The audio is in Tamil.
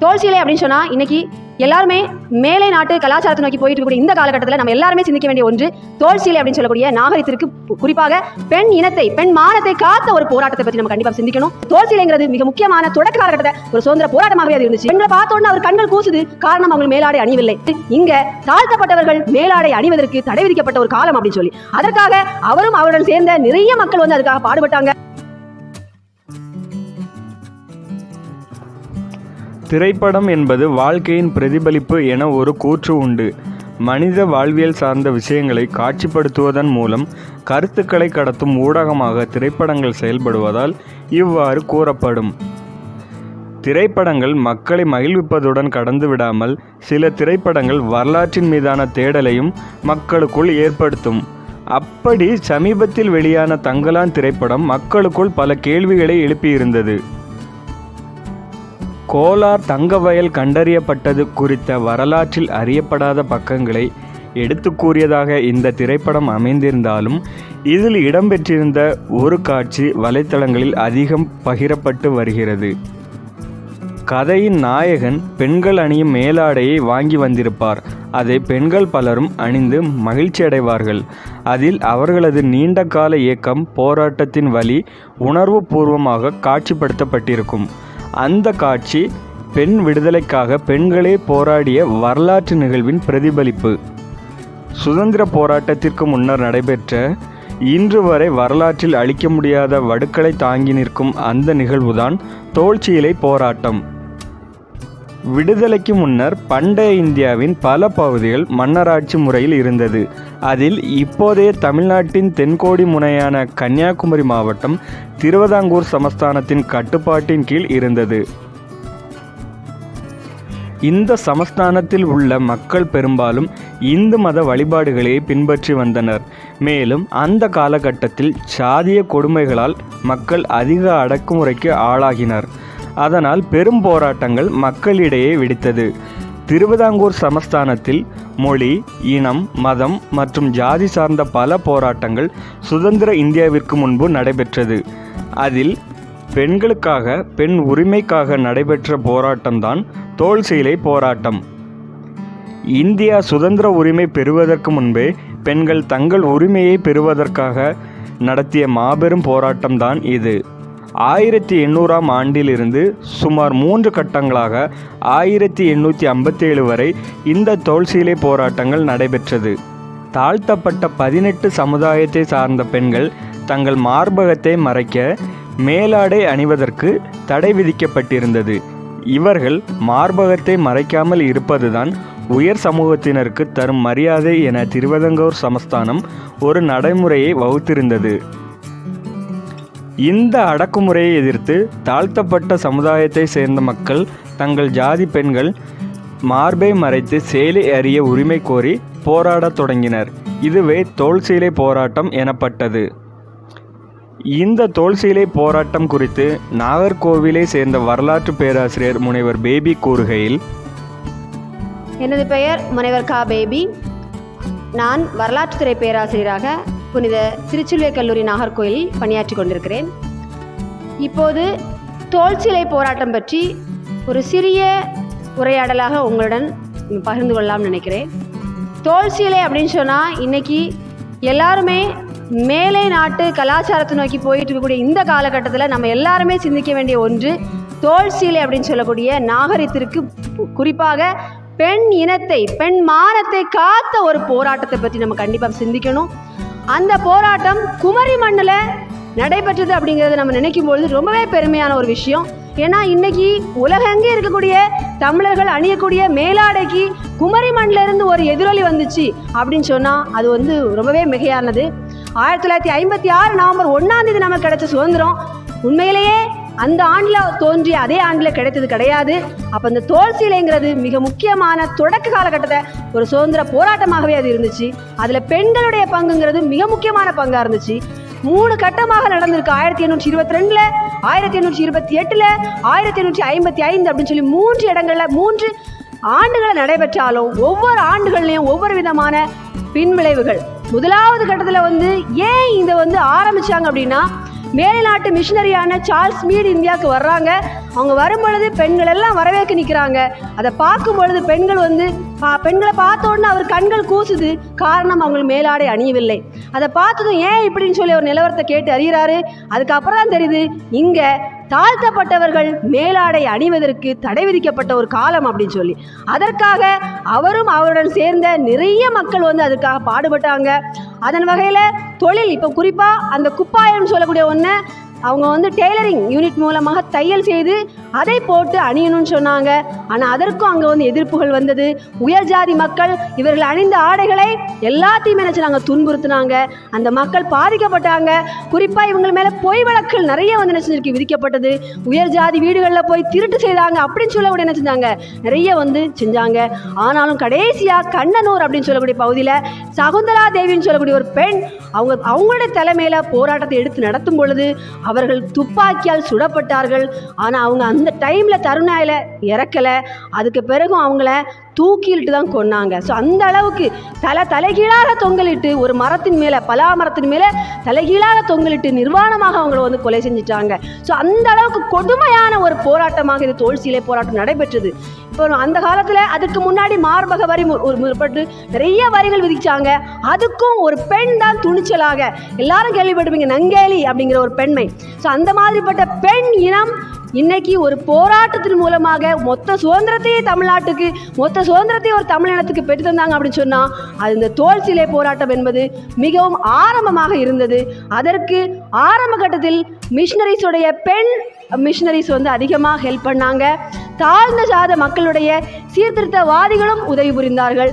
தோல் சீலை அப்படின்னு சொன்னா இன்னைக்கு எல்லாருமே மேலை நாட்டு கலாச்சாரத்தை நோக்கி போயிட்டு இருக்கக்கூடிய இந்த காலகட்டத்தில் நம்ம எல்லாருமே சிந்திக்க வேண்டிய ஒன்று தோல் சீலை அப்படின்னு சொல்லக்கூடிய நாகரிகத்திற்கு குறிப்பாக பெண் இனத்தை பெண் மானத்தை காத்த ஒரு போராட்டத்தை பற்றி நம்ம கண்டிப்பாக சிந்திக்கணும். தோல் சீலைங்கிறது மிக முக்கியமான தொடக்க காலகட்டத்தை ஒரு சுதந்திர போராட்டமாகவே அது இருந்துச்சு. பெண்களை பார்த்தோன்னு அவர் கண்கள் கூசுது, காரணம் அவங்க மேலாடை அணியவில்லை. இங்க தாழ்த்தப்பட்டவர்கள் மேலாடை அணிவதற்கு தடை விதிக்கப்பட்ட ஒரு காலம் அப்படின்னு சொல்லி அதற்காக அவரும் அவருடன் சேர்ந்த நிறைய மக்கள் வந்து அதுக்காக பாடுபட்டாங்க. திரைப்படம் என்பது வாழ்க்கையின் பிரதிபலிப்பு என ஒரு கூற்று உண்டு. மனித வாழ்வியல் சார்ந்த விஷயங்களை காட்சிப்படுத்துவதன் மூலம் கருத்துக்களை கடத்தும் ஊடகமாக திரைப்படங்கள் செயல்படுவதால் இவ்வாறு கூறப்படும். திரைப்படங்கள் மக்களை மகிழ்விப்பதுடன் கடந்து விடாமல் சில திரைப்படங்கள் வரலாற்றின் மீதான தேடலையும் மக்களுக்குள் ஏற்படுத்தும். அப்படி சமீபத்தில் வெளியான தங்கலான் திரைப்படம் மக்களுக்குள் பல கேள்விகளை எழுப்பியிருந்தது. கோலார் தங்க வயல் கண்டறியப்பட்டது குறித்த வரலாற்றில் அறியப்படாத பக்கங்களை எடுத்து கூறியதாக இந்த திரைப்படம் அமைந்திருந்தாலும் இதில் இடம்பெற்றிருந்த ஒரு காட்சி வலைத்தளங்களில் அதிகம் பகிரப்பட்டு வருகிறது. கதையின் நாயகன் பெண்கள் அணியும் மேலாடையை வாங்கி வந்திருப்பார். அதை பெண்கள் பலரும் அணிந்து மகிழ்ச்சி அடைவார்கள். அதில் அவர்களது நீண்ட கால இயக்கம் போராட்டத்தின் வழி உணர்வு பூர்வமாக காட்சிப்படுத்தப்பட்டிருக்கும். அந்த காட்சி பெண் விடுதலைக்காக பெண்களே போராடிய வரலாற்று நிகழ்வின் பிரதிபலிப்பு. சுதந்திர போராட்டத்திற்கு முன்னர் நடைபெற்ற இன்று வரை வரலாற்றில் அழிக்க முடியாத வடுக்களை தாங்கி நிற்கும் அந்த நிகழ்வுதான் தோல் சீலை போராட்டம். விடுதலைக்கு முன்னர் பண்டைய இந்தியாவின் பல பகுதிகள் மன்னராட்சி முறையில் இருந்தது. அதில் இப்போதைய தமிழ்நாட்டின் தென்கோடி முனையான கன்னியாகுமரி மாவட்டம் திருவிதாங்கூர் சமஸ்தானத்தின் கட்டுப்பாட்டின் கீழ் இருந்தது. இந்த சமஸ்தானத்தில் உள்ள மக்கள் பெரும்பாலும் இந்து மத வழிபாடுகளை பின்பற்றி வந்தனர். மேலும் அந்த காலகட்டத்தில் சாதிய கொடுமைகளால் மக்கள் அதிக அடக்குமுறைக்கு ஆளாகினர். அதனால் பெரும் போராட்டங்கள் மக்களிடையே வெடித்தது. திருவிதாங்கூர் சமஸ்தானத்தில் மொழி, இனம், மதம் மற்றும் ஜாதி சார்ந்த பல போராட்டங்கள் சுதந்திர இந்தியாவிற்கு முன்பு நடைபெற்றது. அதில் பெண்களுக்காக பெண் உரிமைக்காக நடைபெற்ற போராட்டம்தான் தோல் சீலை போராட்டம். இந்தியா சுதந்திர உரிமை பெறுவதற்கு முன்பே பெண்கள் தங்கள் உரிமையை பெறுவதற்காக நடத்திய மாபெரும் போராட்டம்தான் இது. 1800ஆம் ஆண்டிலிருந்து சுமார் 3 கட்டங்களாக 1857 வரை இந்த தோல் சீலை போராட்டங்கள் நடைபெற்றது. தாழ்த்தப்பட்ட 18 சமுதாயத்தை சார்ந்த பெண்கள் தங்கள் மார்பகத்தை மறைக்க மேலாடை அணிவதற்கு தடை விதிக்கப்பட்டிருந்தது. இவர்கள் மார்பகத்தை மறைக்காமல் இருப்பதுதான் உயர் சமூகத்தினருக்கு தரும் மரியாதை என திருவிதாங்கூர் சமஸ்தானம் ஒரு நடைமுறையை வகுத்திருந்தது. இந்த அடக்குமுறையை எதிர்த்து தாழ்த்தப்பட்ட சமுதாயத்தை சேர்ந்த மக்கள் தங்கள் ஜாதி பெண்கள் மார்பை மறைத்து சேலை அறிய உரிமை கோரி போராடத் தொடங்கினர். இதுவே தோல் சீலை போராட்டம் எனப்பட்டது. இந்த தோல் சீலை போராட்டம் குறித்து நாகர்கோவிலை சேர்ந்த வரலாற்று பேராசிரியர் முனைவர் பேபி கூறுகையில், எனது பெயர் முனைவர் கா பேபி. நான் வரலாற்றுத்துறை பேராசிரியராக புனித திருச்சிலுவை கல்லூரி நாகர்கோயிலில் பணியாற்றி கொண்டிருக்கிறேன். இப்போது தோல் சீலை போராட்டம் பற்றி ஒரு சிறிய உரையாடலாக உங்களுடன் பகிர்ந்து கொள்ளலாம்னு நினைக்கிறேன். தோல் சீலை அப்படின்னு சொன்னால் இன்றைக்கி எல்லாருமே மேலை நாட்டு கலாச்சாரத்தை நோக்கி போயிட்டு இருக்கக்கூடிய இந்த காலகட்டத்தில் நம்ம எல்லாருமே சிந்திக்க வேண்டிய ஒன்று தோல் சீலை அப்படின்னு சொல்லக்கூடிய நாகரிகத்திற்கு குறிப்பாக பெண் இனத்தை பெண் மானத்தை காத்த ஒரு போராட்டத்தை பற்றி நம்ம கண்டிப்பாக சிந்திக்கணும். அந்த போராட்டம் குமரி மண்ணில் நடைபெற்றது அப்படிங்கிறத நம்ம நினைக்கும் பொழுது ரொம்பவே பெருமையான ஒரு விஷயம். ஏன்னா இன்னைக்கு உலகெங்கே இருக்கக்கூடிய தமிழர்கள் அணியக்கூடிய மேலாடைக்கு குமரி மண்ணிலிருந்து ஒரு எதிரொலி வந்துச்சு அப்படின்னு சொன்னால் அது வந்து ரொம்பவே மிகையானது. 1956 நவம்பர் 1ஆம் தேதி நமக்கு கிடைச்ச சுதந்திரம் உண்மையிலேயே அந்த ஆண்டில் தோன்றிய அதே ஆண்டில் கிடைத்தது கிடையாது. அப்போ இந்த தோல் சீலைங்கிறது மிக முக்கியமான தொடக்க காலகட்டத்தை ஒரு சுதந்திர போராட்டமாகவே அது இருந்துச்சு. அதில் பெண்களுடைய பங்குங்கிறது மிக முக்கியமான பங்காக இருந்துச்சு. 3 கட்டமாக நடந்திருக்கு. 1822, 1828, 1855 அப்படின்னு சொல்லி 3 இடங்களில் 3 ஆண்டுகளை நடைபெற்றாலும் ஒவ்வொரு ஆண்டுகள்லையும் ஒவ்வொரு விதமான பின்விளைவுகள். முதலாவது கட்டத்தில் ஏன் இதை ஆரம்பிச்சாங்க அப்படின்னா, மேல்நாட்டு மிஷினரியான சார்ல்ஸ் மீட் இந்தியாவுக்கு வர்றாங்க. அவங்க வரும்பொழுது பெண்கள் எல்லாம் வரவேற்க நிற்கிறாங்க. அதை பார்க்கும் பொழுது பெண்கள் பெண்களை பார்த்த உடனே அவர் கண்கள் கூசுது. காரணம், அவங்க மேலாடை அணியவில்லை. அதை பார்த்ததும் ஏன் இப்படின்னு சொல்லி ஒரு நிலவரத்தை கேட்டு அறிகிறாரு. அதுக்கப்புறம் தான் தெரியுது, இங்கே தாழ்த்தப்பட்டவர்கள் மேலாடை அணிவதற்கு தடை விதிக்கப்பட்ட ஒரு காலம் அப்படின்னு சொல்லி. அதற்காக அவரும் அவருடன் சேர்ந்த நிறைய மக்கள் அதுக்காக பாடுபட்டாங்க. அதன் வகையில் தொழில், இப்போ குறிப்பாக அந்த குப்பாயம் சொல்லக்கூடிய ஒன்று அவங்க டெய்லரிங் யூனிட் மூலமாக தையல் செய்து அதை போட்டு அணியணும்னு சொன்னாங்க. ஆனால் அதற்கும் அங்கே எதிர்ப்புகள் வந்தது. உயர் ஜாதி மக்கள் இவர்கள் அணிந்த ஆடைகளை எல்லாத்தையுமே நினச்சினாங்க, துன்புறுத்தினாங்க. அந்த மக்கள் பாதிக்கப்பட்டாங்க. குறிப்பாக இவங்க மேலே பொய் வழக்குகள் நிறைய நினைச்சிருக்கு விதிக்கப்பட்டது. உயர் ஜாதி வீடுகளில் போய் திருட்டு செய்தாங்க அப்படின்னு சொல்லக்கூடிய என்ன செஞ்சாங்க, நிறைய செஞ்சாங்க. ஆனாலும் கடைசியாக கண்ணனூர் அப்படின்னு சொல்லக்கூடிய பகுதியில் சகுந்தலா தேவின்னு சொல்லக்கூடிய ஒரு பெண் அவங்களுடைய தலைமையில் போராட்டத்தை எடுத்து நடத்தும் பொழுது அவர்கள் துப்பாக்கியால் சுடப்பட்டார்கள். ஆனால் அவங்க அந்த டைமில் தருணாயில் இறக்கலை. அதுக்கு பிறகும் அவங்கள தூக்கிலிட்டு தான் கொன்னாங்க. ஸோ அந்த அளவுக்கு தலைகீழாக தொங்கலிட்டு ஒரு மரத்தின் மேலே, பலா மரத்தின் மேலே தலைகீழாக தொங்கலிட்டு நிர்வாணமாக அவங்கள கொலை செஞ்சிட்டாங்க. ஸோ அந்த அளவுக்கு கொடுமையான ஒரு போராட்டமாக இது தோல் சீலை போராட்டம் நடைபெற்றது. இப்போ அந்த காலத்தில் அதுக்கு முன்னாடி மார்பக வரி முற்பட்டு நிறைய வரிகள் விதிச்சாங்க. அதுக்கும் ஒரு பெண் தான் துணிச்சலாக, எல்லாரும் கேள்விப்பட்டிருப்பீங்க நங்கேலி அப்படிங்கிற ஒரு பெண்மை. ஸோ அந்த மாதிரிப்பட்ட பெண் இனம் இன்னைக்கு ஒரு போராட்டத்தின் மூலமாக மொத்த சுதந்திரத்தையே தமிழ்நாட்டுக்கு, மொத்த சுதந்திரத்தையே ஒரு தமிழினத்துக்கு பெற்று தந்தாங்க அப்படின்னு சொன்னால் அது இந்த தோல் சிலை போராட்டம் என்பது மிகவும் ஆரம்பமாக இருந்தது. அதற்கு ஆரம்ப கட்டத்தில் மிஷினரிஸுடைய பெண் மிஷினரிஸ் அதிகமாக ஹெல்ப் பண்ணாங்க. தாழ்ந்த ஜாத மக்களுடைய சீர்திருத்தவாதிகளும் உதவி புரிந்தார்கள்.